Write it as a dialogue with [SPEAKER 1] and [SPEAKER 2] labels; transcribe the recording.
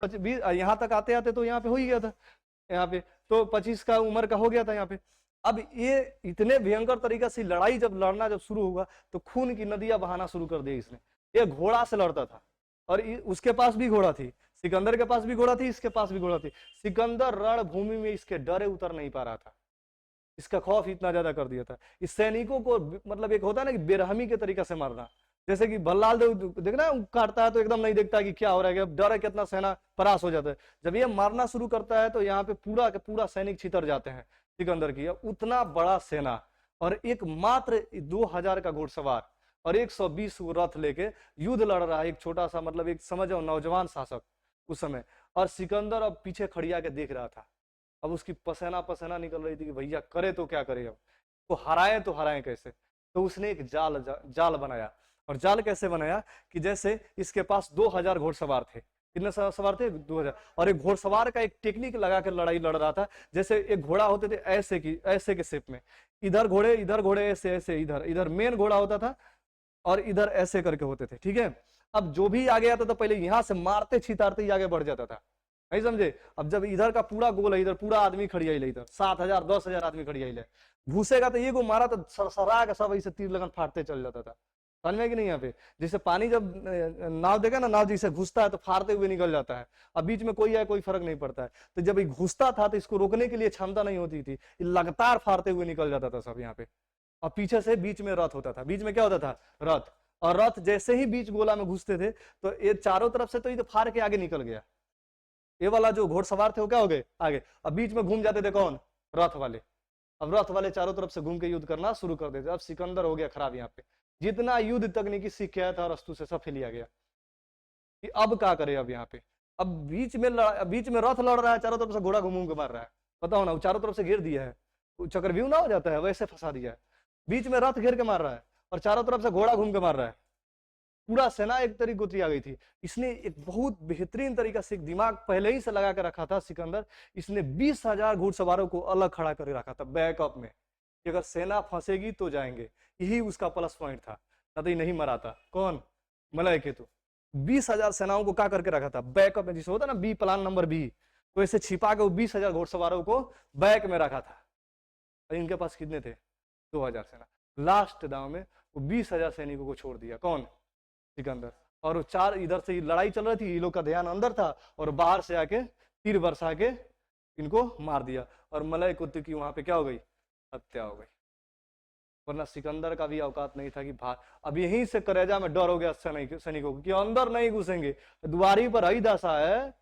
[SPEAKER 1] यहाँ तक आते आते तो यहाँ पे हो ही गया था, यहाँ पे तो 25 का उम्र का हो गया था यहाँ पे। अब ये इतने भयंकर तरीके से लड़ाई जब लड़ना जब शुरू हुआ तो खून की नदियां बहाना शुरू कर दी इसने। ये घोड़ा से लड़ता था और उसके पास भी घोड़ा थी, सिकंदर के पास भी घोड़ा थी, इसके पास भी घोड़ा थी। सिकंदर रणभूमि में इसके डरे उतर नहीं पा रहा था, इसका खौफ इतना ज्यादा कर दिया था। इस सैनिकों को मतलब एक होता है ना कि बेरहमी के तरीके से मारना, जैसे कि भल्लाल देव देखना काटता है तो एकदम नहीं देखता कि क्या हो रहा है, डर है, कितना सेना परास हो जाता है। जब ये मारना शुरू करता है तो यहाँ पे पूरा के पूरा सैनिक छितर जाते हैं सिकंदर की। उतना बड़ा सेना और एक मात्र 2000 का घुड़सवार और 120 रथ लेके युद्ध लड़ रहा है, एक छोटा सा मतलब एक समझो नौजवान शासक उस समय। और सिकंदर अब पीछे खड़िया के देख रहा था। अब उसकी पसीना पसीना निकल रही थी कि भैया करे तो क्या करे, अब तो हराए कैसे। तो उसने एक जाल बनाया। और जाल कैसे बनाया कि जैसे इसके पास 2000 घोड़सवार थे। कितने सवार थे? 2000। और एक घोड़सवार का एक टेक्निक लगा कर लड़ाई लड़ रहा था। जैसे एक घोड़ा होते थे ऐसे के शेप में, इधर घोड़े ऐसे ऐसे, इधर मेन घोड़ा होता था और इधर ऐसे करके होते थे, ठीक है। अब जो भी आगे आता था पहले यहां से मारते छितारते ही आगे बढ़ जाता था, नहीं समझे। अब जब इधर का पूरा गोल है, इधर पूरा आदमी खड़ी आई, इधर 7000 10,000 आदमी खड़ी आई, घुसेगा तो ये को मारा तो सरसरा के सब ऐसे तीर लगन फाटते चल जाता था, समझ में कि नहीं। यहाँ पे जैसे पानी जब नाव देगा ना, नाव जैसे घुसता है तो फाड़ते हुए निकल जाता है, अब बीच में कोई है कोई फर्क नहीं पड़ता है। तो जब ये घुसता था तो इसको रोकने के लिए क्षमता नहीं होती थी, लगातार फाड़ते हुए निकल जाता था सब यहाँ पे। और पीछे से बीच में रथ होता था, बीच में क्या होता था? रथ। और रथ जैसे ही बीच गोला में घुसते थे तो ये चारों तरफ से तो ये तो फाड़ के आगे निकल गया। ये वाला जो घोड़सवार थे वो क्या हो गए? आगे। अब बीच में घूम जाते थे कौन? रथ वाले। अब रथ वाले चारों तरफ से घूम के युद्ध करना शुरू कर देते। अब सिकंदर हो गया खराब यहाँ पे, जितना युद्ध तकनीकी सीख के आया था अरस्तु से सब लिया गया कि अब क्या करे। अब यहाँ पे अब बीच में रथ लड़ रहा है, चारों तरफ से घोड़ा घूम के मार रहा है, बताओ ना, चारों तरफ से घेर दिया है, चक्रव्यूह ना हो जाता है वैसे फंसा दिया है। बीच में रथ घेर के मार रहा है और चारों तरफ से घोड़ा घूम के मार रहा है, पूरा सेना एक तरीके गोत्री आ गई थी। इसने एक बहुत बेहतरीन तरीका से एक दिमाग पहले ही से लगा कर रखा था सिकंदर। इसने 20,000 घुड़सवारों को अलग खड़ा कर रखा था बैकअप में, कि अगर सेना फंसेगी तो जाएंगे, यही उसका प्लस पॉइंट था, ना तो नहीं मरा था। कौन? मलय केतु। 20,000 सेनाओं को क्या करके रखा था? बैकअप में, जिसे होता ना बी प्लान नंबर बी, तो ऐसे छिपा के 20,000 घुड़सवारों को बैक में रखा था। इनके पास कितने थे? 2000 सेना। लास्ट दाव में वो 20,000 सैनिकों को छोड़ दिया। कौन? सिकंदर। और चार इधर से लड़ाई चल रही थी, ये लोग का ध्यान अंदर था और बाहर से आके तीर बरसा के इनको मार दिया। और मलय कुत्ते की वहां पे क्या हो गई? हत्या हो गई। वरना सिकंदर का भी औकात नहीं था कि बाहर। अब यहीं से करेजा में डर हो गया सैनिकों को कि अंदर नहीं घुसेंगे, द्वारी पर ही दशा है